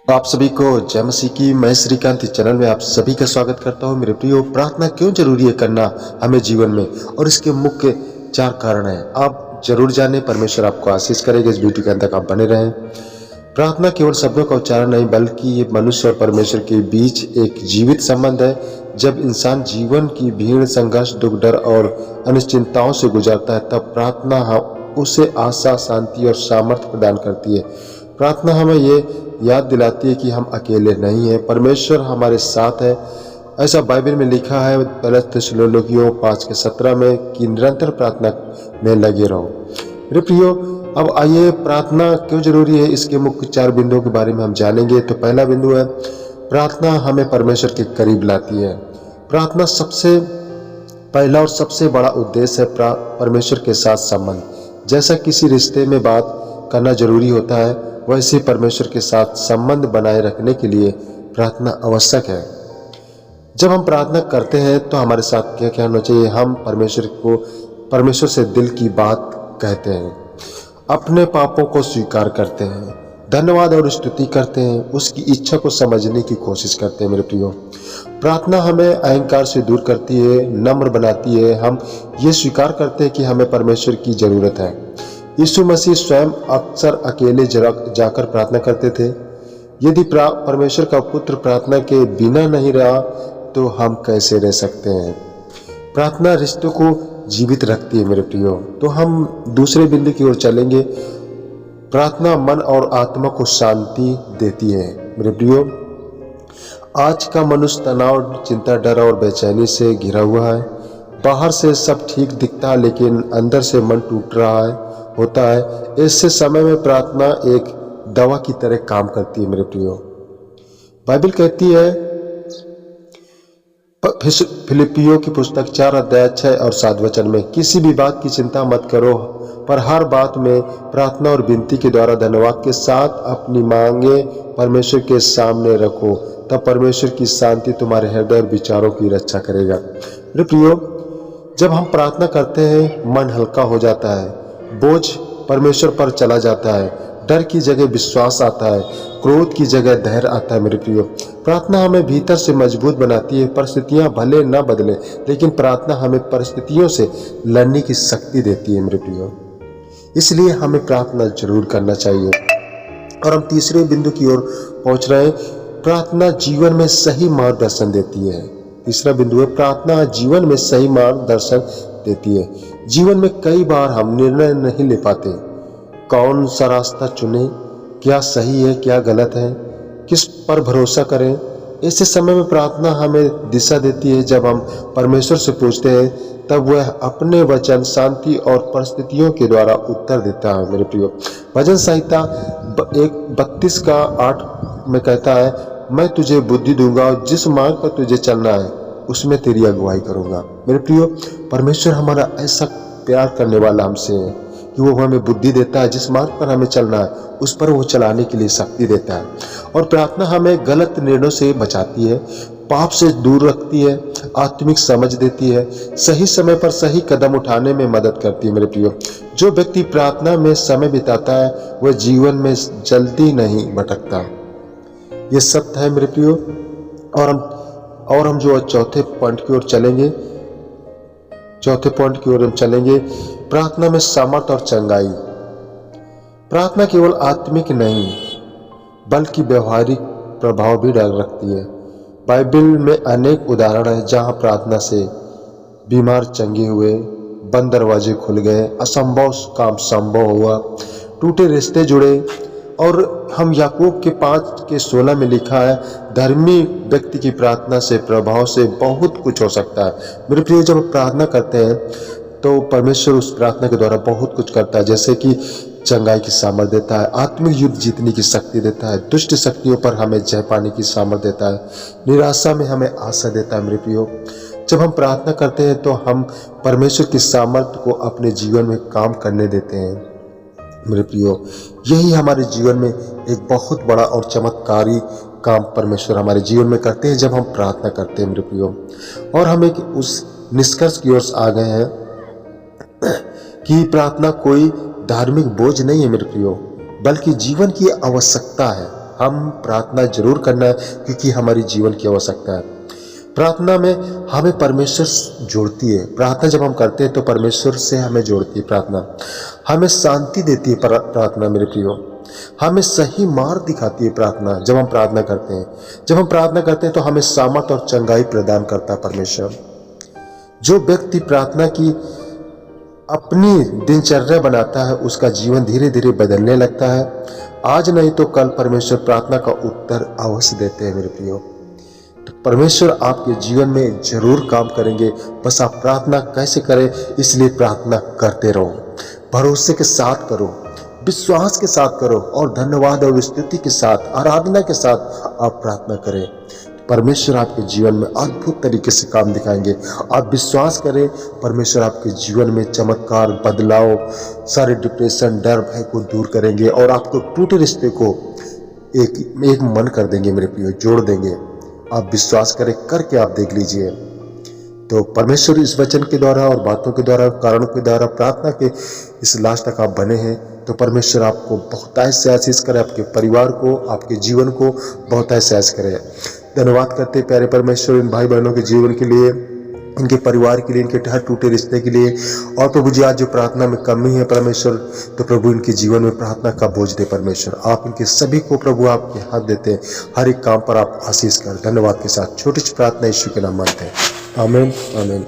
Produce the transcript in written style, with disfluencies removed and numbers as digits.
आप सभी को जय मसीह की। मैं श्रीकांत इस चैनल में आप सभी का स्वागत करता हूं। मेरे प्रियो, प्रार्थना क्यों जरूरी है करना हमें जीवन में, और इसके मुख्य 4 कारण हैं। आप जरूर जानें। परमेश्वर आपको आशीष करेगा। इस वीडियो के अंत तक आप बने रहें। प्रार्थना केवल शब्दों का उच्चारण नहीं, बल्कि ये मनुष्य और परमेश्वर के बीच एक जीवित संबंध है। जब इंसान जीवन की भीड़, संघर्ष, दुख, डर और अनिश्चितताओं से गुजरता है, तब प्रार्थना उसे आशा, शांति और सामर्थ्य प्रदान करती है। प्रार्थना हमें ये याद दिलाती है कि हम अकेले नहीं हैं, परमेश्वर हमारे साथ है। ऐसा बाइबल में लिखा है पहले थिस्सलुनीकियों 5:17 में कि निरंतर प्रार्थना में लगे रहो। मेरे प्रियो, अब आइए प्रार्थना क्यों जरूरी है, इसके मुख्य 4 बिंदुओं के बारे में हम जानेंगे। तो पहला बिंदु है, प्रार्थना हमें परमेश्वर के करीब लाती है। प्रार्थना सबसे पहला और सबसे बड़ा उद्देश्य है परमेश्वर के साथ संबंध। जैसा किसी रिश्ते में बात करना जरूरी होता है, वैसे परमेश्वर के साथ संबंध बनाए रखने के लिए प्रार्थना आवश्यक है। जब हम प्रार्थना करते हैं तो हमारे साथ क्या क्या होना चाहिए? हम परमेश्वर से दिल की बात कहते हैं, अपने पापों को स्वीकार करते हैं, धन्यवाद और स्तुति करते हैं, उसकी इच्छा को समझने की कोशिश करते हैं। मेरे प्रियो, प्रार्थना हमें अहंकार से दूर करती है, नम्र बनाती है। हम ये स्वीकार करते हैं कि हमें परमेश्वर की जरूरत है। यीशु मसीह स्वयं अक्सर अकेले जाकर प्रार्थना करते थे। यदि परमेश्वर का पुत्र प्रार्थना के बिना नहीं रहा तो हम कैसे रह सकते हैं? प्रार्थना रिश्तों को जीवित रखती है। मेरे प्रियो, तो हम दूसरे बिंदु की ओर चलेंगे। प्रार्थना मन और आत्मा को शांति देती है। मेरे प्रियो, आज का मनुष्य तनाव, चिंता, डर और बेचैनी से घिरा हुआ है। बाहर से सब ठीक दिखता है, लेकिन अंदर से मन टूट रहा होता है। ऐसे समय में प्रार्थना एक दवा की तरह काम करती है। मेरे प्रियो, बाइबल कहती है फिलिपियों की पुस्तक 4:6 और 7 वचन में, किसी भी बात की चिंता मत करो, पर हर बात में प्रार्थना और विनती के द्वारा धन्यवाद के साथ अपनी मांगे परमेश्वर के सामने रखो। तब परमेश्वर की शांति तुम्हारे हृदय और विचारों की रक्षा करेगा। मेरे प्रियो, जब हम प्रार्थना करते हैं, मन हल्का हो जाता है, बोझ परमेश्वर पर चला जाता है, डर की जगह विश्वास आता है, क्रोध की जगह धैर्य आता है। मेरे प्रियो, प्रार्थना हमें भीतर से मजबूत बनाती है। परिस्थितियां भले न बदले, लेकिन प्रार्थना हमें परिस्थितियों से लड़ने की शक्ति देती है। मेरे प्रियो, इसलिए हमें प्रार्थना जरूर करना चाहिए। और हम तीसरे बिंदु की ओर पहुंच रहे हैं। प्रार्थना जीवन में सही मार्गदर्शन देती है। तीसरा बिंदु है, प्रार्थना जीवन में सही मार्गदर्शन देती है। जीवन में कई बार हम निर्णय नहीं ले पाते, कौन सा रास्ता चुने, क्या सही है, क्या गलत है, किस पर भरोसा करें। ऐसे समय में प्रार्थना हमें दिशा देती है। जब हम परमेश्वर से पूछते हैं, तब वह अपने वचन, शांति और परिस्थितियों के द्वारा उत्तर देता है। मेरे प्रियो, भजन संहिता 32:8 में कहता है, मैं तुझे बुद्धि दूंगा और जिस मार्ग पर तुझे चलना है उसमें तेरी अगुवाई करूंगा। मेरे प्रियो, परमेश्वर हमारा ऐसा प्यार करने वाला हमसे है कि वो हमें बुद्धि देता है। जिस मार्ग पर हमें चलना है उस पर वो चलाने के लिए शक्ति देता है। और प्रार्थना हमें गलत निर्णयों से बचाती है, पाप से दूर रखती है, आत्मिक समझ देती है, सही समय पर सही कदम उठाने में मदद करती है। मेरे प्रियो, जो व्यक्ति प्रार्थना में समय बिताता है वह जीवन में जल्दी नहीं भटकता। ये सत्य है मेरे प्रियो। और हम जो चौथे पॉइंट की ओर चलेंगे, प्रार्थना में सामर्थ्य और चंगाई। प्रार्थना केवल आत्मिक नहीं बल्कि व्यवहारिक प्रभाव भी डाल रखती है। बाइबल में अनेक उदाहरण हैं जहां प्रार्थना से बीमार चंगे हुए, बंद दरवाजे खुल गए, असंभव काम संभव हुआ, टूटे रिश्ते जुड़े। और हम याकूब के 5:16 में लिखा है, धर्मी व्यक्ति की प्रार्थना से, प्रभाव से बहुत कुछ हो सकता है। मेरे प्रिय, जब प्रार्थना करते हैं तो परमेश्वर उस प्रार्थना के द्वारा बहुत कुछ करता है, जैसे कि चंगाई की सामर्थ देता है, आत्मिक युद्ध जीतने की शक्ति देता है, दुष्ट शक्तियों पर हमें जय पाने की सामर्थ देता है, निराशा में हमें आशा देता है। मेरे प्रियो, जब हम प्रार्थना करते हैं तो हम परमेश्वर की सामर्थ को अपने जीवन में काम करने देते हैं। मेरे प्रियो, यही हमारे जीवन में एक बहुत बड़ा और चमत्कारी काम परमेश्वर हमारे जीवन में करते हैं जब हम प्रार्थना करते हैं। मेरे प्रियो, और हम एक उस निष्कर्ष की ओर आ गए हैं कि प्रार्थना कोई धार्मिक बोझ नहीं है मेरे प्रियो, बल्कि जीवन की आवश्यकता है। हम प्रार्थना जरूर करना है, क्योंकि हमारी जीवन की आवश्यकता है। प्रार्थना में हमें परमेश्वर जोड़ती है। प्रार्थना जब हम करते हैं तो परमेश्वर से हमें जोड़ती है। प्रार्थना हमें शांति देती है। प्रार्थना मेरे प्रियो हमें सही मार्ग दिखाती है। प्रार्थना जब हम प्रार्थना करते हैं, जब हम प्रार्थना करते हैं तो हमें सामर्थ और चंगाई प्रदान करता है परमेश्वर। जो व्यक्ति प्रार्थना की अपनी दिनचर्या बनाता है, उसका जीवन धीरे धीरे बदलने लगता है। आज नहीं तो कल परमेश्वर प्रार्थना का उत्तर अवश्य देते हैं मेरे प्रियो। तो परमेश्वर आपके जीवन में जरूर काम करेंगे। बस आप प्रार्थना कैसे करें, इसलिए प्रार्थना करते रहो, भरोसे के साथ करो, विश्वास के साथ करो और धन्यवाद और स्तुति के साथ, आराधना के साथ आप प्रार्थना करें। परमेश्वर आपके जीवन में अद्भुत तरीके से काम दिखाएंगे। आप विश्वास करें, परमेश्वर आपके जीवन में चमत्कार, बदलाव, सारे डिप्रेशन, डर, भय को दूर करेंगे और आपको टूटे रिश्ते को एक मन कर देंगे मेरे प्रियो, जोड़ देंगे। आप विश्वास करें, करके आप देख लीजिए। तो परमेश्वर इस वचन के द्वारा और बातों के द्वारा, कारणों के द्वारा, प्रार्थना के इस लास्ट तक आप बने हैं। तो परमेश्वर आपको बहुतायत से आशीष करे, आपके परिवार को, आपके जीवन को बहुतायत से आशीष करे। धन्यवाद करते प्यारे परमेश्वर इन भाई बहनों के जीवन के लिए, इनके परिवार के लिए, इनके हर टूटे रिश्ते के लिए। और प्रभु जी आज जो प्रार्थना में कमी है परमेश्वर, तो प्रभु इनके जीवन में प्रार्थना का बोझ दे परमेश्वर। आप इनके सभी को प्रभु आपके हाथ देते हैं, हर एक काम पर आप आशीष कर। धन्यवाद के साथ छोटी सी प्रार्थना यीशु के नाम मानते हैं। आमीन आमीन।